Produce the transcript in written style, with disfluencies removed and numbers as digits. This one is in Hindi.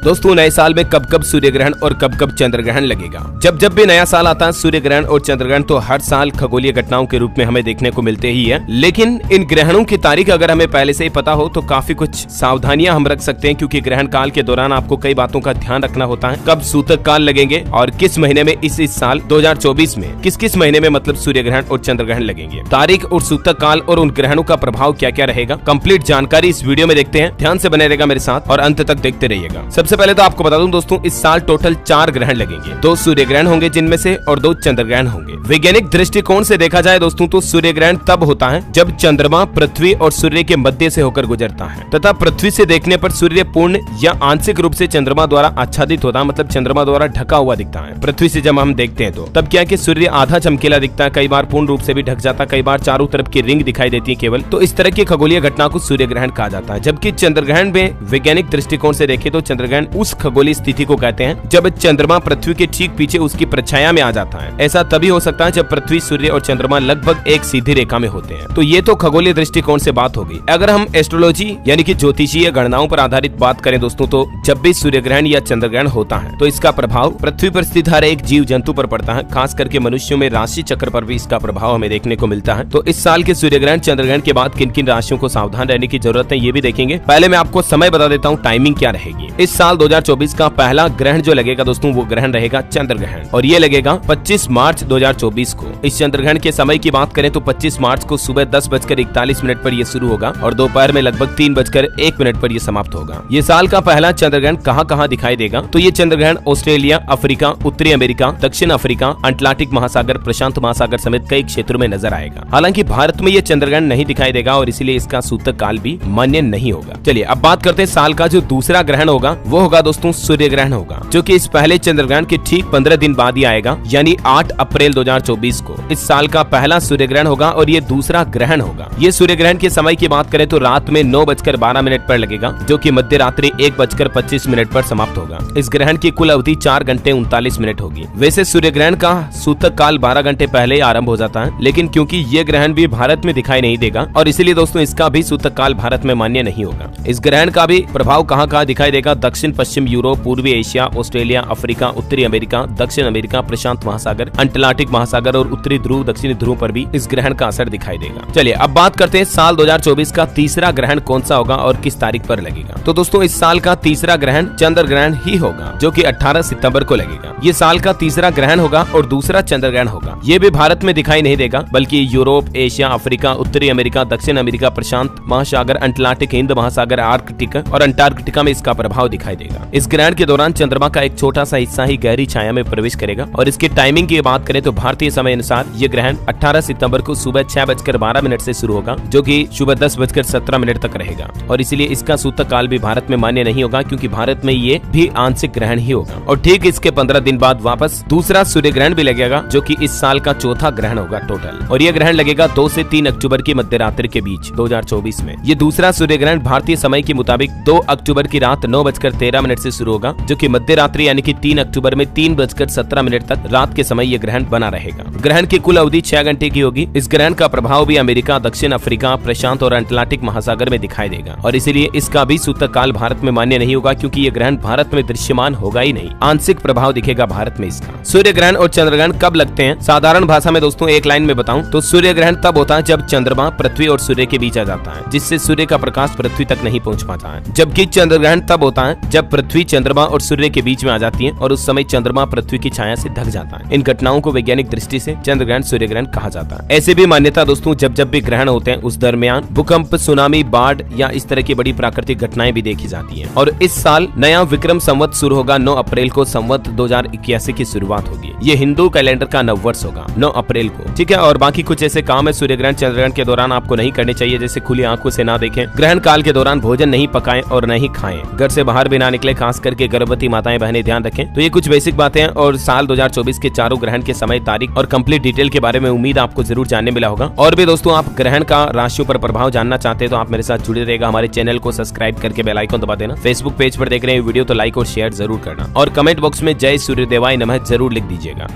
दोस्तों नए साल में कब कब सूर्य ग्रहण और कब कब चंद्र ग्रहण लगेगा। जब जब भी नया साल आता है सूर्य ग्रहण और चंद्र ग्रहण तो हर साल खगोलीय घटनाओं के रूप में हमें देखने को मिलते ही है। लेकिन इन ग्रहणों की तारीख अगर हमें पहले से ही पता हो तो काफी कुछ सावधानियां हम रख सकते हैं, क्योंकि ग्रहण काल के दौरान आपको कई बातों का ध्यान रखना होता है। कब सूतक काल लगेंगे और किस महीने में इस साल 2024 में किस महीने में मतलब सूर्य ग्रहण और चंद्र ग्रहण लगेंगे, तारीख और सूतक काल और उन ग्रहणों का प्रभाव क्या क्या रहेगा, कंप्लीट जानकारी इस वीडियो में देखते हैं। ध्यान से बने रहेगा मेरे साथ और अंत तक देखते रहिएगा। सबसे पहले तो आपको बता दूं दोस्तों, इस साल टोटल 4 ग्रहण लगेंगे। 2 सूर्य ग्रहण होंगे जिनमें से और 2 चंद्र ग्रहण होंगे। वैज्ञानिक दृष्टिकोण से देखा जाए दोस्तों तो सूर्य ग्रहण तब होता है जब चंद्रमा पृथ्वी और सूर्य के मध्य से होकर गुजरता है तथा पृथ्वी से देखने पर सूर्य पूर्ण या आंशिक रूप से चंद्रमा द्वारा आच्छादित होता है, मतलब चंद्रमा द्वारा ढका हुआ दिखता है। पृथ्वी से जब हम देखते हैं तो तब क्या है कि सूर्य आधा चमकीला दिखता है, कई बार पूर्ण रूप से भी ढक जाता है, कई बार चारों तरफ की रिंग दिखाई देती है केवल। तो इस तरह की खगोलीय घटना को सूर्य ग्रहण कहा जाता है। जबकि चंद्र ग्रहण में वैज्ञानिक दृष्टिकोण से देखें तो चंद्र ग्रहण उस खगोलीय स्थिति को कहते हैं जब चंद्रमा पृथ्वी के ठीक पीछे उसकी परछाया में आ जाता है। ऐसा तभी हो सकता है जब पृथ्वी, सूर्य और चंद्रमा लगभग एक सीधी रेखा में होते हैं। तो ये तो खगोलीय दृष्टिकोण से बात हो गई। अगर हम एस्ट्रोलॉजी यानी कि ज्योतिषीय गणनाओं पर आधारित बात करें दोस्तों तो जब भी सूर्य ग्रहण या चंद्र ग्रहण होता है तो इसका प्रभाव पृथ्वी पर स्थित हर एक जीव जंतु पर पड़ता है। खास करके मनुष्यों में राशि चक्र पर भी इसका प्रभाव हमें देखने को मिलता है। तो इस साल के सूर्य ग्रहण चंद्र ग्रहण के बाद किन किन राशियों को सावधान रहने की जरूरत है ये भी देखेंगे। पहले मैं आपको समय बता देता हूँ, टाइमिंग क्या रहेगी। इस साल 2024 का पहला ग्रहण जो लगेगा दोस्तों वो ग्रहण रहेगा चंद्र ग्रहण और ये लगेगा 25 मार्च 2024 को। इस चंद्र ग्रहण के समय की बात करें तो 25 मार्च को सुबह 10:41 पर ये शुरू होगा और दोपहर में लगभग 3:01 पर ये समाप्त होगा। ये साल का पहला चंद्र ग्रहण कहाँ दिखाई देगा तो ये चंद्र ग्रहण ऑस्ट्रेलिया, अफ्रीका, उत्तरी अमेरिका, दक्षिण अफ्रीका, अटलांटिक महासागर, प्रशांत महासागर समेत कई क्षेत्रों में नजर आएगा। हालांकि भारत में ये चंद्र ग्रहण नहीं दिखाई देगा और इसीलिए इसका सूतक काल भी मान्य नहीं होगा। चलिए अब बात करते हैं साल का जो दूसरा ग्रहण होगा वो होगा दोस्तों सूर्य ग्रहण होगा, जो कि इस पहले चंद्र ग्रहण के ठीक 15 दिन बाद ही आएगा, यानी 8 अप्रैल 2024 को। इस साल का पहला सूर्य ग्रहण होगा और ये दूसरा ग्रहण होगा। ये सूर्य ग्रहण के समय की बात करें तो रात में 9:12 पर लगेगा, जो कि मध्य रात्रि 1:25 पर समाप्त होगा। इस ग्रहण की कुल अवधि 4 घंटे 39 मिनट होगी। वैसे सूर्य ग्रहण का सूतक काल 12 घंटे पहले ही आरंभ हो जाता है, लेकिन क्योंकि ये ग्रहण भी भारत में दिखाई नहीं देगा और इसीलिए दोस्तों इसका भी सूतक काल भारत में मान्य नहीं होगा। इस ग्रहण का भी प्रभाव कहाँ दिखाई देगा, दक्षिण पश्चिम यूरोप, पूर्वी एशिया, ऑस्ट्रेलिया, अफ्रीका, उत्तरी अमेरिका, दक्षिण अमेरिका, प्रशांत महासागर, अटलांटिक महासागर और उत्तरी ध्रुव, दक्षिणी ध्रुव पर भी इस ग्रहण का असर दिखाई देगा। चलिए अब बात करते हैं साल 2024 का तीसरा ग्रहण कौन सा होगा और किस तारीख पर लगेगा। तो दोस्तों इस साल का तीसरा ग्रहण चंद्र ग्रहण ही होगा, जो कि 18 सितंबर को लगेगा। ये साल का तीसरा ग्रहण होगा और दूसरा चंद्र ग्रहण होगा। ये भी भारत में दिखाई नहीं देगा, बल्कि यूरोप, एशिया, अफ्रीका, उत्तरी अमेरिका, दक्षिण अमेरिका, प्रशांत महासागर, अटलांटिक, हिंद महासागर, आर्कटिका और अंटार्कटिका में इसका प्रभाव दिखाई देगा। इस ग्रहण के दौरान चंद्रमा का एक छोटा सा हिस्सा ही गहरी छाया में प्रवेश करेगा और इसकी टाइमिंग की बात करें तो भारतीय समय अनुसार ये ग्रहण 18 सितंबर को सुबह 6:12 से शुरू होगा, जो कि सुबह 10:17 तक रहेगा और इसलिए इसका सूतक काल भी भारत में मान्य नहीं होगा, क्योंकि भारत में ये भी आंशिक ग्रहण ही होगा। और ठीक इसके 15 दिन बाद वापस दूसरा सूर्य ग्रहण भी लगेगा, जो कि इस साल का चौथा ग्रहण होगा टोटल, और ये ग्रहण लगेगा 2 से 3 अक्टूबर की मध्य रात्रि के बीच 2024 में। ये दूसरा सूर्य ग्रहण भारतीय समय के मुताबिक 2 अक्टूबर की रात 9:13 से शुरू होगा, जो कि मध्य रात्रि यानी कि 3 अक्टूबर में 3:17 तक रात के समय ये ग्रहण बना रहेगा। ग्रहण की कुल अवधि 6 घंटे की होगी। इस ग्रहण का प्रभाव भी अमेरिका, दक्षिण अफ्रीका, प्रशांत और अटलांटिक महासागर में दिखाई देगा और इसीलिए इसका भी सूतक काल भारत में मान्य नहीं होगा, क्योंकि ये ग्रहण भारत में दृश्यमान होगा ही नहीं, आंशिक प्रभाव दिखेगा भारत में इसका। सूर्य ग्रहण और चंद्र ग्रहण कब लगते हैं, साधारण भाषा में दोस्तों एक लाइन में बताऊं तो सूर्य ग्रहण तब होता है जब चंद्रमा पृथ्वी और सूर्य के बीच आ जाता है, जिससे सूर्य का प्रकाश पृथ्वी तक नहीं पहुंच पाता है। जबकि चंद्र ग्रहण तब होता है जब पृथ्वी चंद्रमा और सूर्य के बीच में आ जाती है और उस समय चंद्रमा पृथ्वी की छाया से ढक जाता है। इन घटनाओं को वैज्ञानिक दृष्टि से चंद्र ग्रहण, सूर्य ग्रहण कहा जाता है। ऐसे भी मान्यता दोस्तों जब भी ग्रहण होते हैं उस दरमियान भूकंप, सुनामी, बाढ़ या इस तरह की बड़ी प्राकृतिक घटनाएं भी देखी जाती हैं। और इस साल नया विक्रम संवत शुरू होगा। 9 अप्रैल को संवत 2081 की शुरुआत होगी। ये हिंदू कैलेंडर का नव वर्ष होगा 9 अप्रैल को, ठीक है। और बाकी कुछ ऐसे काम है सूर्य ग्रहण, चंद्र ग्रहण के दौरान आपको नहीं करने चाहिए, जैसे खुली आंखों से ना देखें, ग्रहण काल के दौरान भोजन नहीं पकाएं और नहीं खाएं, घर से बाहर भी ना निकले, खास करके गर्भवती माताएं बहनें ध्यान रखें। तो ये कुछ बेसिक बातें हैं और साल 2024 के चारों ग्रहण के समय, तारीख और कंप्लीट डिटेल के बारे में उम्मीद आपको जरूर जानने मिला होगा। और भी दोस्तों आप ग्रहण का राशियों पर प्रभाव जानना चाहते हैं तो आप मेरे साथ जुड़े रहेगा। हमारे चैनल को सब्सक्राइब करके बेल आइकन दबा देना। फेसबुक पेज पर देख रहे हैं वीडियो तो लाइक और शेयर जरूर करना और कमेंट बॉक्स में जय सूर्यदेवाय नमः जरूर लिख दीजिएगा।